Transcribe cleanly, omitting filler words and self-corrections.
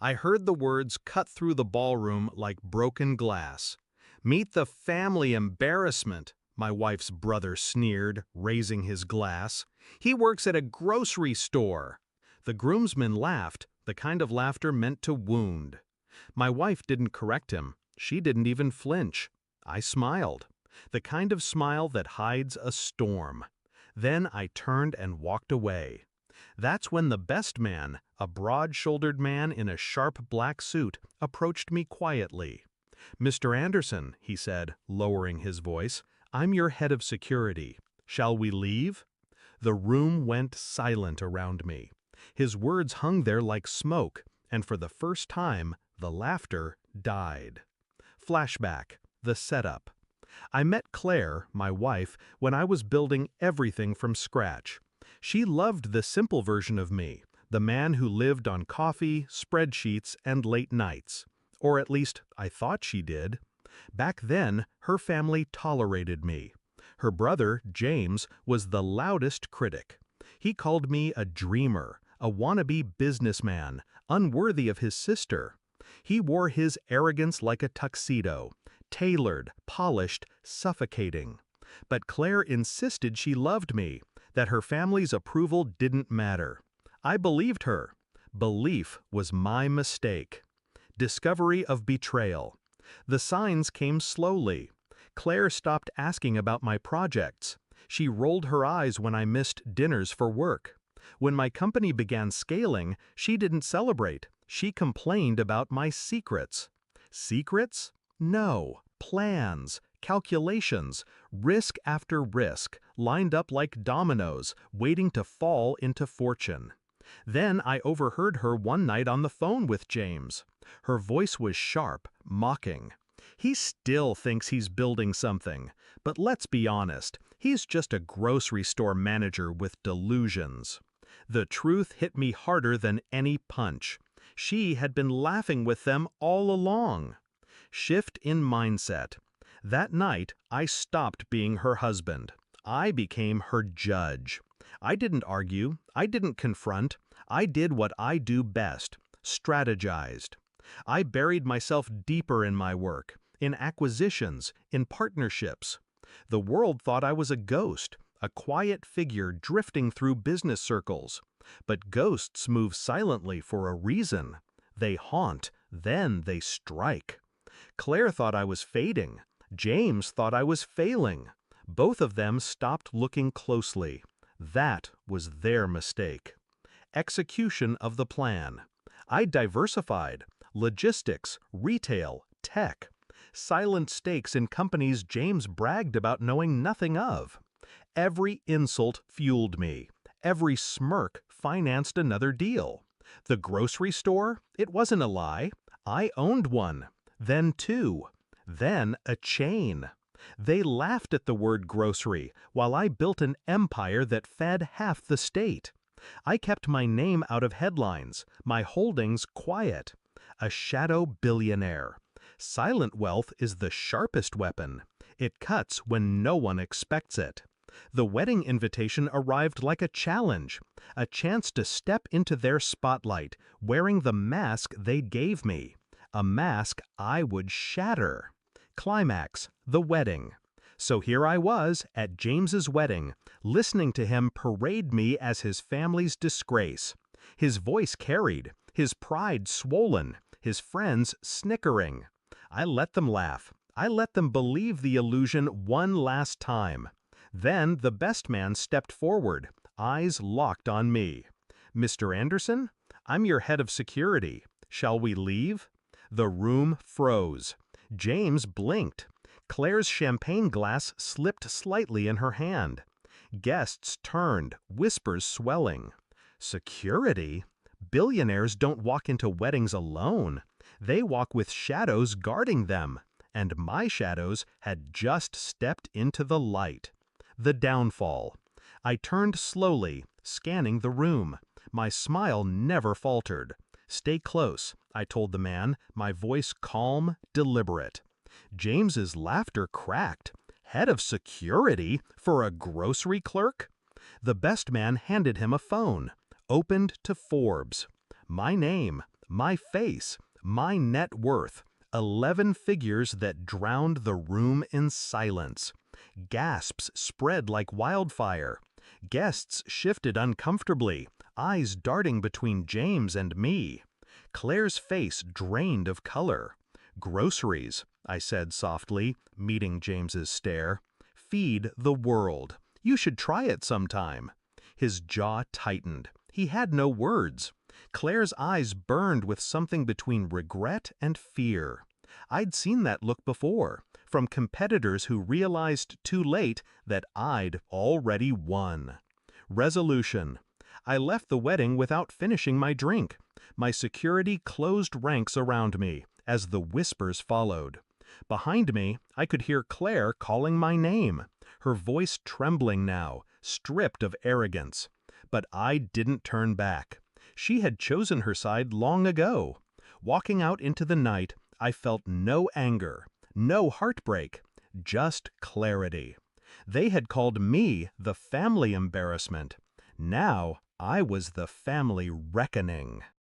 I heard the words cut through the ballroom like broken glass. "Meet the family embarrassment," my wife's brother sneered, raising his glass. "He works at a grocery store." The groomsmen laughed, the kind of laughter meant to wound. My wife didn't correct him. She didn't even flinch. I smiled, the kind of smile that hides a storm. Then I turned and walked away. That's when the best man, a broad-shouldered man in a sharp black suit, approached me quietly. "Mr. Anderson," he said, lowering his voice, "I'm your head of security. Shall we leave?" The room went silent around me. His words hung there like smoke, and for the first time, the laughter died. Flashback, the setup. I met Claire, my wife, when I was building everything from scratch. She loved the simple version of me, the man who lived on coffee, spreadsheets, and late nights. Or at least, I thought she did. Back then, her family tolerated me. Her brother, James, was the loudest critic. He called me a dreamer, a wannabe businessman, unworthy of his sister. He wore his arrogance like a tuxedo, tailored, polished, suffocating. But Claire insisted she loved me, that her family's approval didn't matter. I believed her. Belief was my mistake. Discovery of betrayal. The signs came slowly. Claire stopped asking about my projects. She rolled her eyes when I missed dinners for work. When my company began scaling, she didn't celebrate. She complained about my secrets. Secrets? No. Plans, calculations, risk after risk, lined up like dominoes, waiting to fall into fortune. Then I overheard her one night on the phone with James. Her voice was sharp, mocking. "He still thinks he's building something, but let's be honest, he's just a grocery store manager with delusions." The truth hit me harder than any punch. She had been laughing with them all along. Shift in mindset. That night, I stopped being her husband. I became her judge. I didn't argue. I didn't confront. I did what I do best: strategized. I buried myself deeper in my work, in acquisitions, in partnerships. The world thought I was a ghost, a quiet figure drifting through business circles. But ghosts move silently for a reason. They haunt, then they strike. Claire thought I was fading. James thought I was failing. Both of them stopped looking closely. That was their mistake. Execution of the plan. I diversified. Logistics, retail, tech. Silent stakes in companies James bragged about knowing nothing of. Every insult fueled me. Every smirk financed another deal. The grocery store? It wasn't a lie. I owned one. Then two. Then a chain. They laughed at the word grocery, while I built an empire that fed half the state. I kept my name out of headlines, my holdings quiet. A shadow billionaire. Silent wealth is the sharpest weapon. It cuts when no one expects it. The wedding invitation arrived like a challenge, a chance to step into their spotlight, wearing the mask they gave me. A mask I would shatter. Climax, the wedding. So here I was at James's wedding, listening to him parade me as his family's disgrace. His voice carried, his pride swollen, his friends snickering. I let them laugh. I let them believe the illusion one last time. Then the best man stepped forward, eyes locked on me. "Mr. Anderson, I'm your head of security. Shall we leave?" The room froze. James blinked. Claire's champagne glass slipped slightly in her hand. Guests turned, whispers swelling. Security? Billionaires don't walk into weddings alone. They walk with shadows guarding them. And my shadows had just stepped into the light. The downfall. I turned slowly, scanning the room. My smile never faltered. "Stay close," I told the man, my voice calm, deliberate. James's laughter cracked. Head of security for a grocery clerk? The best man handed him a phone. Opened to Forbes. My name, my face, my net worth, 11 figures that drowned the room in silence. Gasps spread like wildfire. Guests shifted uncomfortably, eyes darting between James and me. Claire's face drained of color. "Groceries," I said softly, meeting James's stare. "Feed the world. You should try it sometime." His jaw tightened. He had no words. Claire's eyes burned with something between regret and fear. I'd seen that look before, from competitors who realized too late that I'd already won. Resolution. I left the wedding without finishing my drink. My security closed ranks around me as the whispers followed. Behind me, I could hear Claire calling my name, her voice trembling now, stripped of arrogance. But I didn't turn back. She had chosen her side long ago. Walking out into the night, I felt no anger, no heartbreak, just clarity. They had called me the family embarrassment. Now I was the family reckoning.